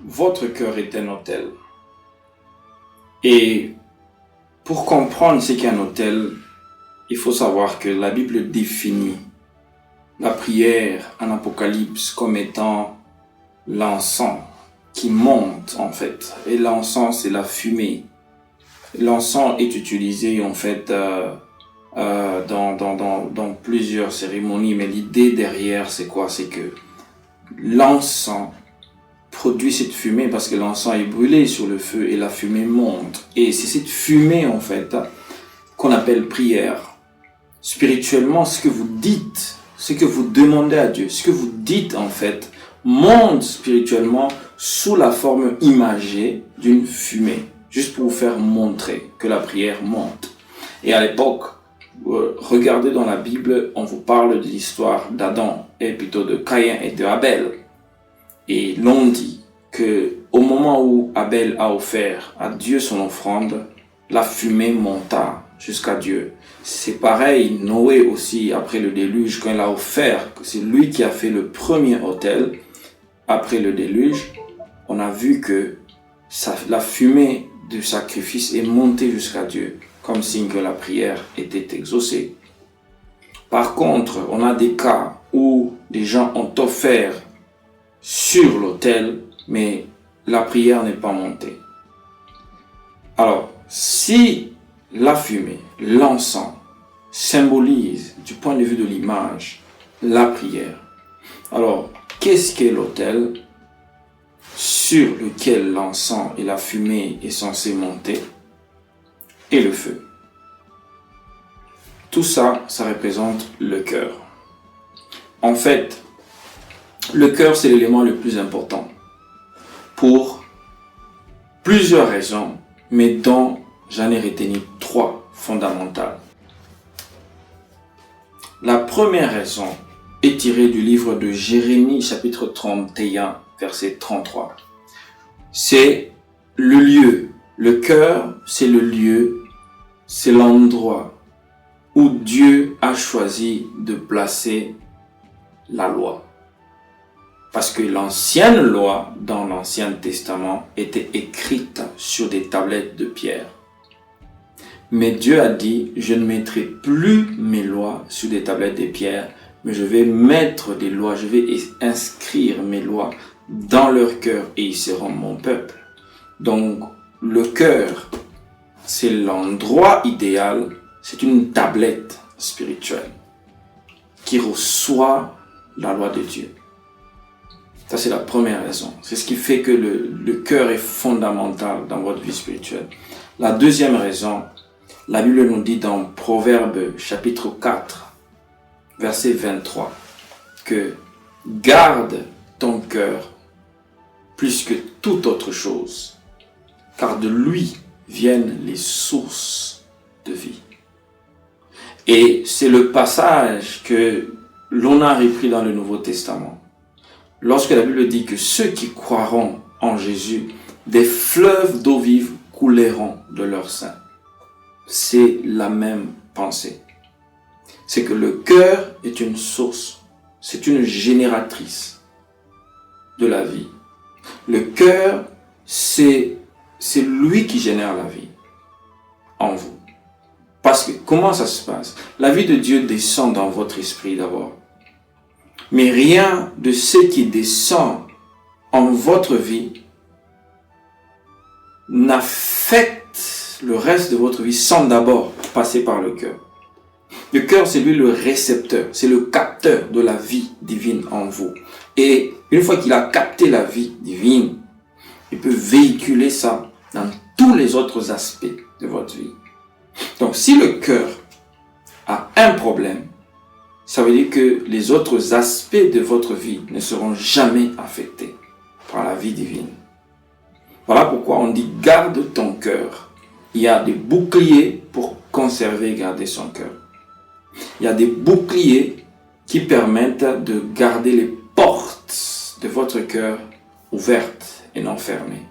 Votre cœur est un autel. Et pour comprendre ce qu'est un autel, il faut savoir que la Bible définit la prière en Apocalypse comme étant l'encens qui monte en fait. Et l'encens, c'est la fumée. L'encens est utilisé en fait dans plusieurs cérémonies, mais l'idée derrière c'est quoi? C'est que l'encens produit cette fumée parce que l'encens est brûlé sur le feu et la fumée monte. Et c'est cette fumée en fait qu'on appelle prière. Spirituellement, ce que vous dites, ce que vous demandez à Dieu, ce que vous dites en fait, monte spirituellement sous la forme imagée d'une fumée, juste pour vous faire montrer que la prière monte. Et à l'époque, regardez dans la Bible, on vous parle de l'histoire d'Adam, et plutôt de Caïn et de Abel. Et l'on dit que au moment où Abel a offert à Dieu son offrande, la fumée monta jusqu'à Dieu. C'est pareil, Noé aussi, après le déluge, quand il a offert, c'est lui qui a fait le premier autel. Après le déluge, on a vu que la fumée du sacrifice est montée jusqu'à Dieu, comme signe que la prière était exaucée. Par contre, on a des cas où des gens ont offert sur l'autel, mais la prière n'est pas montée. Alors, si la fumée, l'encens, symbolise, du point de vue de l'image, la prière, alors, qu'est-ce qu'est l'autel sur lequel l'encens et la fumée est censé monter et le feu? Tout ça, ça représente le cœur. En fait, le cœur, c'est l'élément le plus important pour plusieurs raisons, mais dont j'en ai retenu 3 fondamentales. La première raison est tirée du livre de Jérémie, chapitre 31, verset 33. C'est le lieu. Le cœur, c'est le lieu, c'est l'endroit où Dieu a choisi de placer la loi. Parce que l'ancienne loi, dans l'Ancien Testament, était écrite sur des tablettes de pierre. Mais Dieu a dit, je ne mettrai plus mes lois sur des tablettes de pierre, mais je vais mettre des lois, je vais inscrire mes lois dans leur cœur et ils seront mon peuple. Donc, le cœur, c'est l'endroit idéal, c'est une tablette spirituelle qui reçoit la loi de Dieu. Ça, c'est la première raison. C'est ce qui fait que le cœur est fondamental dans votre vie spirituelle. La deuxième raison, la Bible nous dit dans Proverbes chapitre 4, verset 23, que garde ton cœur plus que toute autre chose, car de lui viennent les sources de vie. Et c'est le passage que l'on a repris dans le Nouveau Testament. Lorsque la Bible dit que ceux qui croiront en Jésus, des fleuves d'eau vive couleront de leur sein. C'est la même pensée. C'est que le cœur est une source, c'est une génératrice de la vie. Le cœur, c'est lui qui génère la vie en vous. Parce que comment ça se passe? La vie de Dieu descend dans votre esprit d'abord. Mais rien de ce qui descend en votre vie n'affecte le reste de votre vie sans d'abord passer par le cœur. Le cœur, c'est lui le récepteur, c'est le capteur de la vie divine en vous. Et une fois qu'il a capté la vie divine, il peut véhiculer ça dans tous les autres aspects de votre vie. Donc, si le cœur a un problème, ça veut dire que les autres aspects de votre vie ne seront jamais affectés par la vie divine. Voilà pourquoi on dit garde ton cœur. Il y a des boucliers pour conserver et garder son cœur. Il y a des boucliers qui permettent de garder les portes de votre cœur ouvertes et non fermées.